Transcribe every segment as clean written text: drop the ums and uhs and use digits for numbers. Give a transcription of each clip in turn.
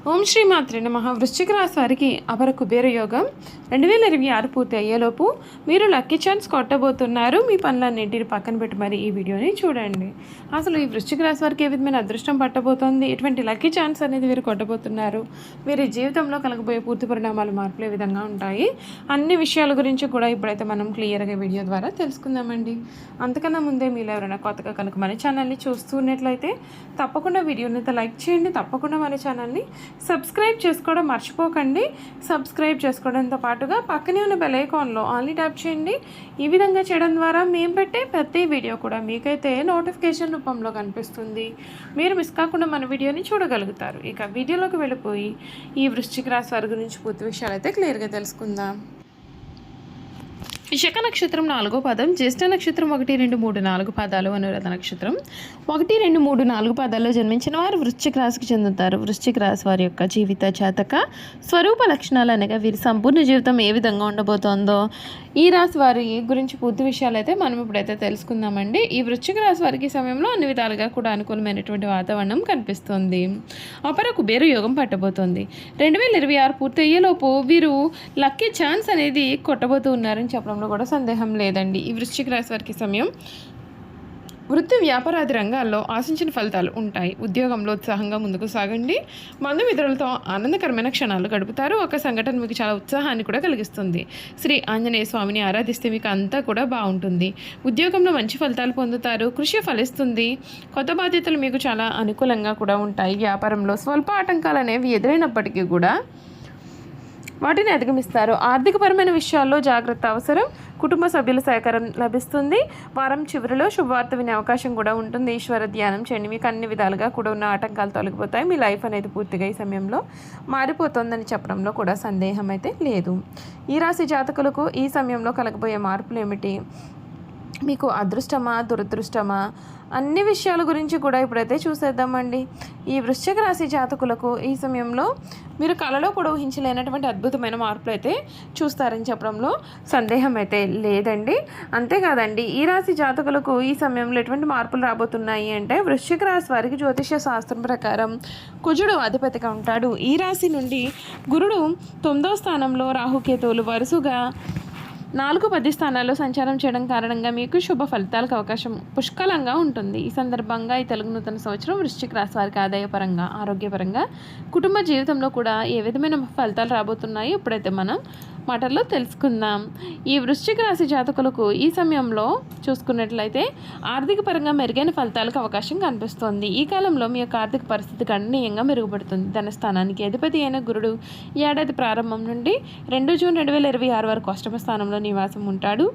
ఓం శ్రీ మాత్రే నమః. వృశ్చిక రాశి వారికి అపర కుబేర యోగం 2026 పూర్తి అయ్యేలోపు మీరు లక్కీ ఛాన్స్ కొట్టబోతున్నారు. మీ పనులన్నింటిని పక్కన పెట్టి మరి ఈ వీడియోని చూడండి. అసలు ఈ వృశ్చిక రాశి వారికి ఏ విధమైన అదృష్టం పట్టబోతోంది, ఎటువంటి లక్కీ ఛాన్స్ అనేది వీరు కొట్టబోతున్నారు, వీరి జీవితంలో కలగబోయే పూర్తి పరిణామాలు మార్పులు ఏ విధంగా ఉంటాయి, అన్ని విషయాల గురించి కూడా ఇప్పుడైతే మనం క్లియర్గా వీడియో ద్వారా తెలుసుకుందామండి. అంతకన్నా ముందే మీరు ఎవరైనా కొత్తగా కనుక మన ఛానల్ని చూస్తున్నట్లయితే తప్పకుండా వీడియోని లైక్ చేయండి. తప్పకుండా మన ఛానల్ని సబ్స్క్రైబ్ చేసుకోవడం మర్చిపోకండి. సబ్స్క్రైబ్ చేసుకోవడంతో పాటుగా పక్కనే ఉన్న బెల్ ఐకాన్లో ఆల్ని ట్యాప్ చేయండి. ఈ విధంగా చేయడం ద్వారా మేము పెట్టే ప్రతి వీడియో కూడా మీకైతే నోటిఫికేషన్ రూపంలో కనిపిస్తుంది. మీరు మిస్ కాకుండా మన వీడియోని చూడగలుగుతారు. ఇక వీడియోలోకి వెళ్ళిపోయి ఈ వృశ్చిక రాశి వారి గురించి పూర్తి విషయాలు అయితే క్లియర్గా తెలుసుకుందాం. విశాఖ నక్షత్రం 4వ పాదం, జ్యేష్ఠ నక్షత్రం 1, 2, 3, 4 పాదాలు, అనురాధ నక్షత్రం 1, 2, 3, 4 పాదాల్లో జన్మించిన వారు వృశ్చిక రాశికి చెందుతారు. వృశ్చిక రాశి వారి యొక్క జీవిత జాతక స్వరూప లక్షణాలు అనగా వీరి సంపూర్ణ జీవితం ఏ విధంగా ఉండబోతోందో ఈ రాశి వారి గురించి పూర్తి విషయాలు అయితే మనం ఇప్పుడైతే తెలుసుకుందామండి. ఈ వృశ్చిక రాశి వారికి సమయంలో అన్ని విధాలుగా కూడా అనుకూలమైనటువంటి వాతావరణం కనిపిస్తుంది. అపర కుబేర యోగం పట్టబోతోంది. 2026 పూర్తి అయ్యేలోపు వీరు లక్కీ ఛాన్స్ అనేది కొట్టబోతూ ఉన్నారని చెప్పడం కూడా సందేహం లేదండి. ఈ వృశ్చిక రాశి వారికి సమయం వృత్తి వ్యాపారాది రంగాల్లో ఆశించిన ఫలితాలు ఉంటాయి. ఉద్యోగంలో ఉత్సాహంగా ముందుకు సాగండి. బంధుమిత్రులతో ఆనందకరమైన క్షణాలు గడుపుతారు. ఒక సంఘటన మీకు చాలా ఉత్సాహాన్ని కూడా కలిగిస్తుంది. శ్రీ ఆంజనేయ స్వామిని ఆరాధిస్తే మీకు అంతా కూడా బాగుంటుంది. ఉద్యోగంలో మంచి ఫలితాలు పొందుతారు. కృషి ఫలిస్తుంది. కొత్త బాధ్యతలు మీకు చాలా అనుకూలంగా కూడా ఉంటాయి. వ్యాపారంలో స్వల్ప ఆటంకాలు అనేవి ఎదురైనప్పటికీ కూడా వాటిని అధిగమిస్తారు. ఆర్థికపరమైన విషయాల్లో జాగ్రత్త అవసరం. కుటుంబ సభ్యుల సహకారం లభిస్తుంది. వారం చివరిలో శుభవార్త వినే అవకాశం కూడా ఉంటుంది. ఈశ్వర ధ్యానం చేయండి. మీకు అన్ని విధాలుగా కూడా ఉన్న ఆటంకాలు తొలగిపోతాయి. మీ లైఫ్ అనేది పూర్తిగా ఈ సమయంలో మారిపోతుందని చెప్పడంలో కూడా సందేహం అయితే లేదు. ఈ రాశి జాతకులకు ఈ సమయంలో కలగబోయే మార్పులు ఏమిటి, మీకు అదృష్టమా దురదృష్టమా, అన్ని విషయాల గురించి కూడా ఇప్పుడైతే చూసేద్దామండి. ఈ వృశ్చిక రాశి జాతకులకు ఈ సమయంలో మీరు కలలో కూడా ఊహించలేనటువంటి అద్భుతమైన మార్పులు అయితే చూస్తారని చెప్పడంలో సందేహం అయితే లేదండి. అంతేకాదండి, ఈ రాశి జాతకులకు ఈ సమయంలో ఎటువంటి మార్పులు రాబోతున్నాయి అంటే, వృశ్చిక రాశి వారికి జ్యోతిష్య శాస్త్రం ప్రకారం కుజుడు అధిపతిగా ఉంటాడు. ఈ రాశి నుండి గురుడు 9వ స్థానంలో, రాహుకేతువులు వరుసగా 4, 10 స్థానాల్లో సంచారం చేయడం కారణంగా మీకు శుభ ఫలితాలకు అవకాశం పుష్కలంగా ఉంటుంది. ఈ సందర్భంగా ఈ తెలుగు నూతన సంవత్సరం వృశ్చిక రాశి వారికి ఆదాయపరంగా, ఆరోగ్యపరంగా, కుటుంబ జీవితంలో కూడా ఏ విధమైన ఫలితాలు రాబోతున్నాయి ఇప్పుడైతే మనం మాటల్లో తెలుసుకుందాం. ఈ వృశ్చిక రాశి జాతకులకు ఈ సమయంలో చూసుకున్నట్లయితే ఆర్థిక పరంగా మెరుగైన ఫలితాలకు అవకాశం కనిపిస్తోంది. ఈ కాలంలో మీ యొక్క ఆర్థిక పరిస్థితి గణనీయంగా మెరుగుపడుతుంది. ధనస్థానానికి అధిపతి అయిన గురుడు ఈ ఏడాది ప్రారంభం నుండి 2 జూన్ 2026 వరకు అష్టమ స్థానంలో నివాసం ఉంటాడు.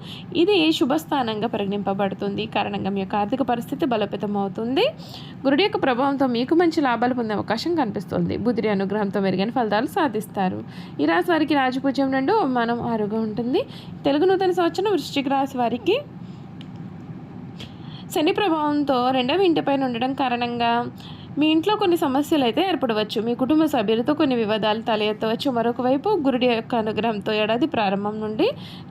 ఇది శుభస్థానంగా పరిగణింపబడుతుంది. కారణంగా మీ యొక్క ఆర్థిక పరిస్థితి బలోపేతం అవుతుంది. గురుడి యొక్క ప్రభావంతో మీకు మంచి లాభాలు పొందే అవకాశం కనిపిస్తుంది. బుధుడి అనుగ్రహంతో మెరుగైన ఫలితాలు సాధిస్తారు. ఈ రాశి వారికి రాజపూజ్యం నుండి అవమానం ఆరుగా ఉంటుంది. తెలుగు నూతన సంవత్సరం వృశ్చిక రాశి వారికి శని ప్రభావంతో 2వ ఇంటిపైన ఉండడం కారణంగా మీ ఇంట్లో కొన్ని సమస్యలు అయితే ఏర్పడవచ్చు. మీ కుటుంబ సభ్యులతో కొన్ని వివాదాలు తలెత్తవచ్చు. మరొక వైపు గురుడి యొక్క అనుగ్రహంతో ఏడాది ప్రారంభం నుండి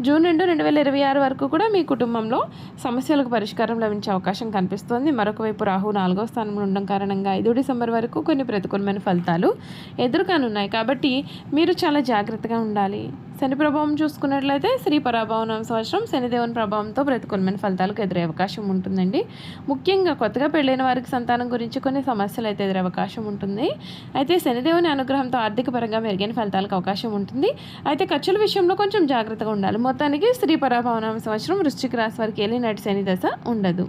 జూన్ 2, 2026 వరకు కూడా మీ కుటుంబంలో సమస్యలకు పరిష్కారం లభించే అవకాశం కనిపిస్తోంది. మరొక వైపు రాహు 4వ స్థానంలో ఉండడం కారణంగా 5 డిసెంబర్ వరకు కొన్ని ప్రతికూలమైన ఫలితాలు ఎదుర్కొనున్నాయి. కాబట్టి మీరు చాలా జాగ్రత్తగా ఉండాలి. శని ప్రభావం చూసుకున్నట్లయితే శ్రీ పరాభవనం సంవత్సరం శనిదేవుని ప్రభావంతో ప్రతికూలమైన ఫలితాలకు ఎదురయ్యే అవకాశం ఉంటుందండి. ముఖ్యంగా కొత్తగా పెళ్ళైన వారికి సంతానం గురించి కొన్ని సమస్యలు అయితే ఎదురే అవకాశం ఉంటుంది. అయితే శనిదేవుని అనుగ్రహంతో ఆర్థిక పరంగా మెరుగైన ఫలితాలకు అవకాశం ఉంటుంది. అయితే ఖర్చుల విషయంలో కొంచెం జాగ్రత్తగా ఉండాలి. మొత్తానికి శ్రీ పరాభవనం సంవత్సరం వృశ్చిక రాశి వారికి ఏలినాటి శని దశ ఉండదు.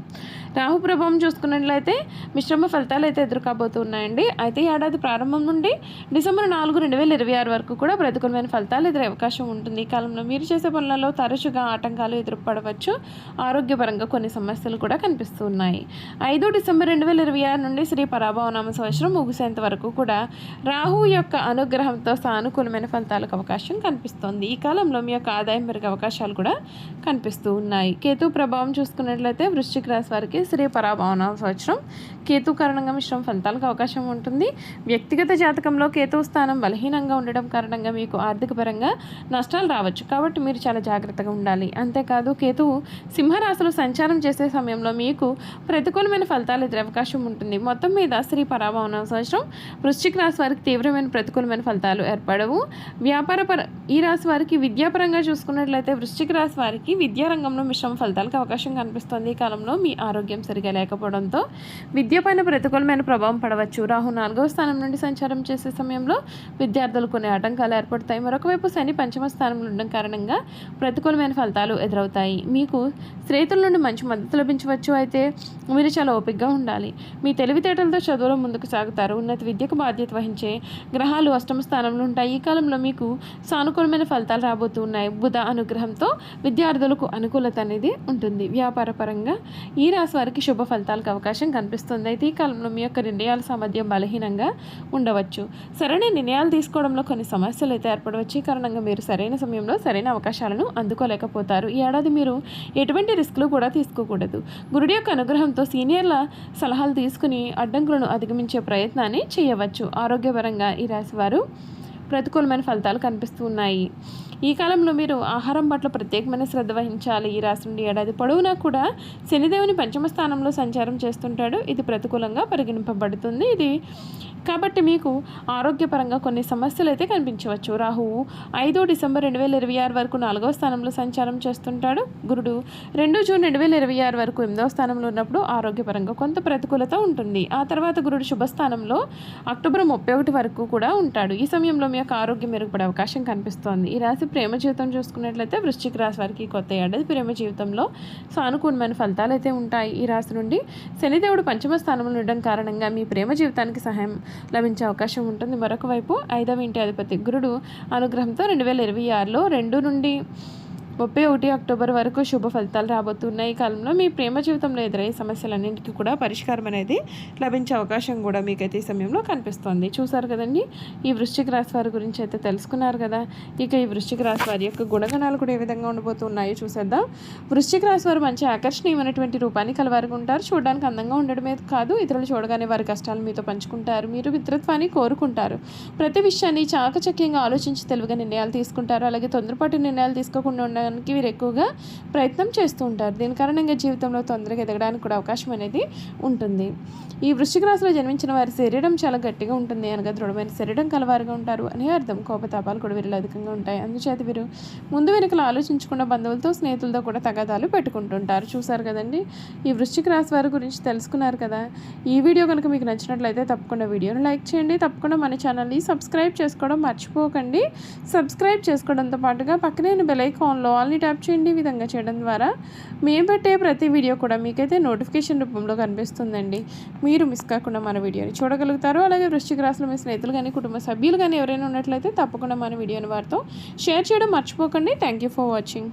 రాహు ప్రభావం చూసుకున్నట్లయితే మిశ్రమ ఫలితాలు అయితే ఎదుర్కోబోతున్నాయండి. అయితే ఏడాది ప్రారంభం నుండి డిసెంబర్ 4, 2026 వరకు కూడా ప్రతికూలమైన ఫలితాలు ఎదురే అవకాశం ఉంటుంది. ఈ కాలంలో మీరు చేసే పనులలో తరచుగా ఆటంకాలు ఎదురుపడవచ్చు. ఆరోగ్యపరంగా కొన్ని సమస్యలు కూడా కనిపిస్తున్నాయి. 5 డిసెంబర్ 2026 నుండి శ్రీ పరాభవనామ సంవత్సరం ముగిసేంత వరకు కూడా రాహు యొక్క అనుగ్రహంతో సానుకూలమైన ఫలితాలకు అవకాశం కనిపిస్తోంది. ఈ కాలంలో మీ యొక్క ఆదాయం పెరిగే అవకాశాలు కూడా కనిపిస్తూ ఉన్నాయి. కేతు ప్రభావం చూసుకున్నట్లయితే వృశ్చిక రాశి వారికి శ్రీ పరాభవనామ సంవత్సరం కేతు కారణంగా మిశ్రమ ఫలితాలకు అవకాశం ఉంటుంది. వ్యక్తిగత జాతకంలో కేతు స్థానం బలహీనంగా ఉండడం కారణంగా మీకు ఆర్థిక పరంగా నష్టాలు రావచ్చు. కాబట్టి మీరు చాలా జాగ్రత్తగా ఉండాలి. అంతేకాదు కేతువు సింహరాశిలో సంచారం చేసే సమయంలో మీకు ప్రతికూలమైన ఫలితాలు ఎదురే అవకాశం ఉంటుంది. మొత్తం మీద శ్రీ పరాభవన సంవత్సరం వృశ్చిక రాశి వారికి తీవ్రమైన ప్రతికూలమైన ఫలితాలు ఏర్పడవు. ఈ రాశి వారికి విద్యాపరంగా చూసుకున్నట్లయితే వృశ్చిక రాశి వారికి విద్యారంగంలో మిశ్రమ ఫలితాలకు అవకాశం కనిపిస్తుంది. ఈ కాలంలో మీ ఆరోగ్యం సరిగా లేకపోవడంతో విద్యపైన ప్రతికూలమైన ప్రభావం పడవచ్చు. రాహు 4వ స్థానం నుండి సంచారం చేసే సమయంలో విద్యార్థులు కొన్ని ఆటంకాలు ఏర్పడతాయి. మరొక వైపు శని 5వ స్థానంలో ఉండడం కారణంగా ప్రతికూలమైన ఫలితాలు ఎదురవుతాయి. మీకు స్నేహితుల నుండి మంచి మద్దతు లభించవచ్చు. అయితే మీరు చాలా ఓపికగా ఉండాలి. మీ తెలివితేటలతో చదువులో ముందుకు సాగుతారు. ఉన్నత విద్యకు బాధ్యత వహించే గ్రహాలు 8వ స్థానంలో ఉంటాయి. ఈ కాలంలో మీకు సానుకూలమైన ఫలితాలు రాబోతున్నాయి. బుధ అనుగ్రహంతో విద్యార్థులకు అనుకూలత అనేది ఉంటుంది. వ్యాపార పరంగా ఈ రాశి వారికి శుభ ఫలితాలకు అవకాశం కనిపిస్తుంది. అయితే ఈ కాలంలో మీ యొక్క నిర్ణయాల సామర్థ్యం బలహీనంగా ఉండవచ్చు. సరైన నిర్ణయాలు తీసుకోవడంలో కొన్ని సమస్యలు అయితే ఏర్పడవచ్చు. ఈ కారణంగా మీరు సరైన సమయంలో సరైన అవకాశాలను అందుకోలేకపోతారు. ఈ ఏడాది మీరు ఎటువంటి రిస్క్లు కూడా తీసుకోకూడదు. గురుడి యొక్క అనుగ్రహంతో సీనియర్ల సలహాలు తీసుకుని అడ్డంకులను అధిగమించే ప్రయత్నాన్ని చేయవచ్చు. ఆరోగ్యపరంగా ఈ రాశి వారు ప్రతికూలమైన ఫలితాలు కనిపిస్తూ ఉన్నాయి. ఈ కాలంలో మీరు ఆహారం పట్ల ప్రత్యేకమైన శ్రద్ధ వహించాలి. ఈ రాశి నుండి ఏడాది పొడవునా కూడా శనిదేవుని 5వ స్థానంలో సంచారం చేస్తుంటాడు. ఇది ప్రతికూలంగా పరిగణింపబడుతుంది. కాబట్టి మీకు ఆరోగ్యపరంగా కొన్ని సమస్యలు అయితే కనిపించవచ్చు. రాహువు 5 డిసెంబర్ 2026 వరకు 4వ స్థానంలో సంచారం చేస్తుంటాడు. గురుడు 2 జూన్ 2026 వరకు 8వ స్థానంలో ఉన్నప్పుడు ఆరోగ్యపరంగా కొంత ప్రతికూలత ఉంటుంది. ఆ తర్వాత గురుడు శుభస్థానంలో అక్టోబర్ 31 వరకు కూడా ఉంటాడు. ఈ సమయంలో మీ యొక్క ఆరోగ్యం మెరుగుపడే అవకాశం కనిపిస్తోంది. ఈ రాశి ప్రేమ జీవితం చూసుకున్నట్లయితే వృశ్చిక రాశి వారికి కొత్త ఏడాది ప్రేమ జీవితంలో సానుకూలమైన ఫలితాలు అయితే ఉంటాయి. ఈ రాశి నుండి శనిదేవుడు 5వ స్థానంలో ఉండడం కారణంగా మీ ప్రేమ జీవితానికి సహాయం లభించే అవకాశం ఉంటుంది. మరొక వైపు 5వ ఇంటి అధిపతి గురుడు అనుగ్రహంతో 2026లో 2 నుండి 31 అక్టోబర్ వరకు శుభ ఫలితాలు రాబోతున్నాయి. ఈ కాలంలో మీ ప్రేమ జీవితంలో ఎదురయ్యే సమస్యలన్నింటికీ కూడా పరిష్కారం అనేది లభించే అవకాశం కూడా మీకైతే ఈ సమయంలో కనిపిస్తోంది. చూసారు కదండి, ఈ వృశ్చిక రాశి వారి గురించి అయితే తెలుసుకున్నారు కదా. ఇక ఈ వృశ్చిక రాశి వారి యొక్క గుణగణాలు కూడా ఏ విధంగా ఉండబోతున్నాయో చూసేద్దాం. వృశ్చిక రాశి వారు మంచి ఆకర్షణీయమైనటువంటి రూపాన్ని కలవారుగా ఉంటారు. చూడడానికి అందంగా ఉండడమే కాదు, ఇతరులు చూడగానే వారి కష్టాలు మీతో పంచుకుంటారు. మీరు మిత్రత్వాన్ని కోరుకుంటారు. ప్రతి విషయాన్ని చాకచక్యంగా ఆలోచించి తెలివిగా నిర్ణయాలు తీసుకుంటారు. అలాగే తొందరపాటు నిర్ణయాలు తీసుకోకుండా వీరు ఎక్కువగా ప్రయత్నం చేస్తూ ఉంటారు. దీని కారణంగా జీవితంలో తొందరగా ఎదగడానికి కూడా అవకాశం అనేది ఉంటుంది. ఈ వృశ్చిక రాశిలో జన్మించిన వారి శరీరం చాలా గట్టిగా ఉంటుంది అనగా దృఢమైన శరీరం కలవారుగా ఉంటారు అని అర్థం. కోపతాపాలు కూడా వీరిలో అధికంగా ఉంటాయి. అందుచేత వీరు ముందు వెనుకలు ఆలోచించకుండా బంధువులతో స్నేహితులతో కూడా తగాదాలు పెట్టుకుంటుంటారు. చూసారు కదండి, ఈ వృశ్చిక రాశి వారి గురించి తెలుసుకున్నారు కదా. ఈ వీడియో కనుక మీకు నచ్చినట్లయితే తప్పకుండా వీడియోని లైక్ చేయండి. తప్పకుండా మన ఛానల్ని సబ్స్క్రైబ్ చేసుకోవడం మర్చిపోకండి. సబ్స్క్రైబ్ చేసుకోవడంతో పాటుగా పక్కనే బెల్ ఐకాన్లో ఆల్ని ట్యాప్ చేయండి. ఈ విధంగా చేయడం ద్వారా మేము పెట్టే ప్రతి వీడియో కూడా మీకైతే నోటిఫికేషన్ రూపంలో కనిపిస్తుందండి. మీరు మిస్ కాకుండా మన వీడియోని చూడగలుగుతారు. అలాగే వృశ్చిక రాశిలో మీ స్నేహితులు కానీ కుటుంబ సభ్యులు కానీ ఎవరైనా ఉన్నట్లయితే తప్పకుండా మన వీడియోని వారితో షేర్ చేయడం మర్చిపోకండి. Thank you for watching.